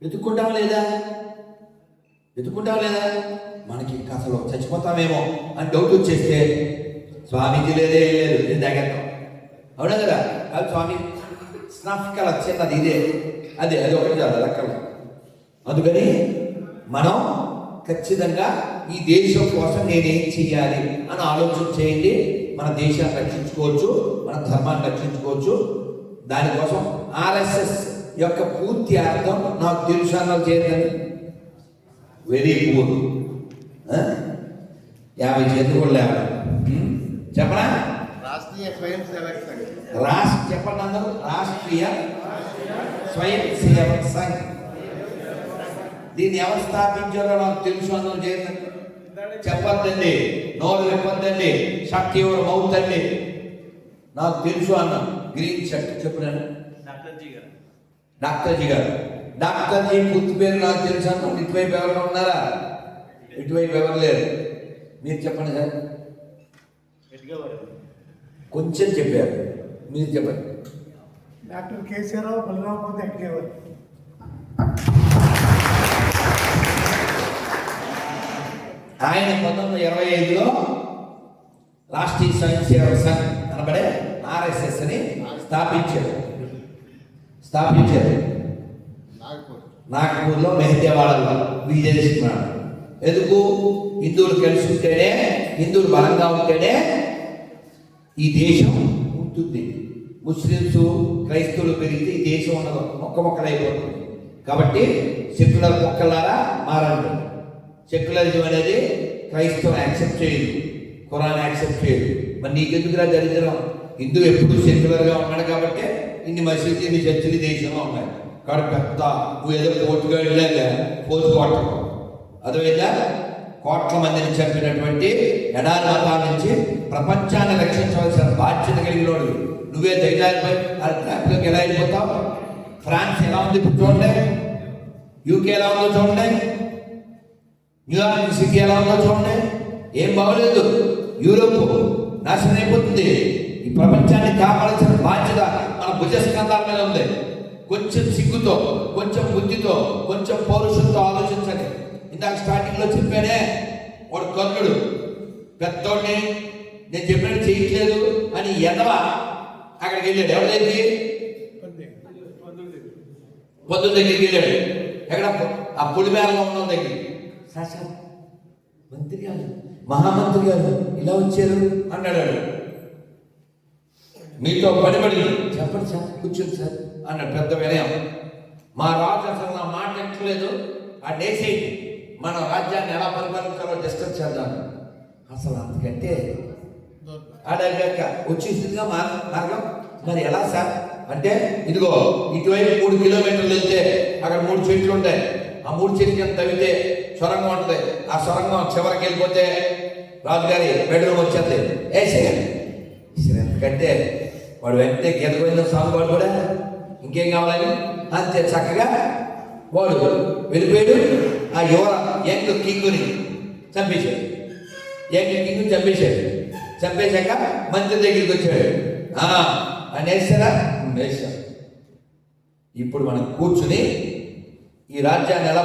వెతుక్కుంటావా లేదా? వెతుక్కుంటావా లేదా? మనకి అసలు చచ్చిపోతామేమో అని డౌట్ వచ్చేస్తే స్వామీజీ లేదే లేదు నేను తాగేస్తాం. అవునా కదా? అది స్వామి స్నాఫికల్ చిన్నది ఇదే అది ఒకటి కాదు లెక్కలు. అందుకని మనం ఖచ్చితంగా ఈ దేశం కోసం నేనేం చెయ్యాలి అని ఆలోచన చేయండి. మన దేశాన్ని రక్షించుకోవచ్చు, మన ధర్మాన్ని రక్షించుకోవచ్చు. దానికోసం ఆర్ఎస్ఎస్ యొక్క పూర్తి అర్థం నాకు తెలుసు అన్నది చేయాలి. వెరీ పూర్ 50 చేతులు కూడా లేవడం చెప్పనా? రాష్ట్రీయ స్వయం సేవక్ సంఘ్. చెప్పండి అందరూ. రాష్ట్రీయ స్వయం సేవక్ సంఘ్. దీన్ని ఎవరు స్థాపించారో నాకు తెలుసు అందరూ చేయాలి. చెప్పొద్దండి, నోరు చెప్పొద్దండి, శక్తి ఎవరు మౌత్ అండి. నాకు తెలుసు అన్న గ్రీన్ షర్ట్ చెప్పినాను డాక్టర్జీ గారు. డాక్టర్జీ పూర్తి పేరు నాకు తెలుసు అన్న. ఇటువైపు ఎవరు ఉన్నారా? ఇటువైపు ఎవరు లేరు. మీరు చెప్పండి సార్. కొంచెం చెప్పారు, మీరు చెప్పండి. డాక్టర్ కేసీఆర్ బలరామపతి ఎట్కేవారు. ఆయన 1925లో రాష్ట్రీయ స్వయం సేవక్ సంఘ్ అనబడే ఆర్ఎస్ఎస్ ని స్థాపించారు. నాగపూర్లో మెహదేవాడలో విజయసిస్తున్నాడు. ఎందుకు? హిందువులు కలిసి ఉంటేనే, హిందువులు బలంగా ఉంటేనే ఈ దేశం ఉంటుంది. ముస్లిమ్స్ క్రైస్తవులు పెరిగితే ఈ దేశం ఉండదు, మొక్కలైపోతుంది. కాబట్టి సెక్యులర్ మొక్కలారా మారండి. సెక్యులరిజం అనేది క్రైస్తవం యాక్సెప్ట్ చేయదు, ఖురాన్ యాక్సెప్ట్ చేయదు. మరి నీకెందుకురా దరిద్రం? హిందూ ఎప్పుడు సెక్యులర్గా ఉన్నాడు కాబట్టి ఇన్ని మసీదులు, ఇన్ని చర్చిలు దేశంలో ఉన్నాయి. కాబట్టి పెద్ద నువ్వు ఏదో కోర్టుగా వెళ్ళాక పోతు కోటకు అదేవిధంగా కోట్ల మందిని చంపినటువంటి ఎడారి మతాల నుంచి ప్రపంచాన్ని రక్షించవలసిన బాధ్యత కలిగిన వాడు నువ్వే ధైర్యాలపై ట్రాఫిక్లోకి ఎలా వెళ్ళిపోతావు? ఫ్రాన్స్ ఎలా ఉంది ఇప్పుడు చూడండి, యూకే ఎలా ఉందో చూడండి, న్యూయార్క్ సిటీ ఎలా ఉందో చూడండి. ఏం బాగోలేదు. యూరోప్ నాశనం అయిపోతుంది. ఈ ప్రపంచాన్ని కాపాడాల్సిన బాధ్యత మన భుజస్కంధాల మీద ఉంది. కొంచెం సిగ్గుతో, కొంచెం బుద్ధితో, కొంచెం పౌరుషంతో ఆలోచించండి. ఇందాక స్టార్టింగ్లో చెప్పానే, వాడు కర్ణుడు పెద్దోడిని నేను చెప్పినట్టు చేయట్లేదు అని ఎదవ అక్కడికి వెళ్ళాడు. ఎవరి దగ్గరికి? పొద్దున్న దగ్గరికి వెళ్ళాడు. ఎక్కడ? ఆ పులిమేరలో ఉన్న దగ్గరికి. సార్ మంత్రి గారు, మహామంత్రి గారు ఇలా వచ్చారు అన్నాడు. మీతో పడిపడి చెప్పండి సార్, కూర్చోండి సార్ అన్నాడు. పెద్ద వినయం. మా రాజు అసలు నా మాట ఎక్కలేదు, ఆ డేసేయండి, మన రాజ్యాన్ని ఎలా పరిపాలించాలో డిస్కస్ చేద్దాం. అసలు అందుకంటే అడగాక వచ్చేసిందిగా మార్గం. మరి ఎలా సార్ అంటే, ఇదిగో ఇటువైపు 3 కిలోమీటర్లు వెళ్తే అక్కడ 3 చెట్లు ఉంటాయి. ఆ 3 చెట్లు తవ్వితే సొరంగం ఉంటుంది. ఆ సొరంగం చివరికి వెళ్ళిపోతే రాజుగారి బెడ్రూమ్ వచ్చేది. వేసేయాలి. ఎందుకంటే వాడు వెంటనే గీతపోయిన సాగు వాడు కూడా ఇంకేం కావాలని అంతే చక్కగా వాడు వెళ్ళిపోయాడు. ఆ యువర యంగ్ కింగుని చంపేశాడు. కింగుని చంపేశాడు. చంపేశాక మంత్రి దగ్గరికి వచ్చాడు. అని వేస్తారా? వేశాం. ఇప్పుడు మనం కూర్చుని ఈ రాజ్యాన్ని ఎలా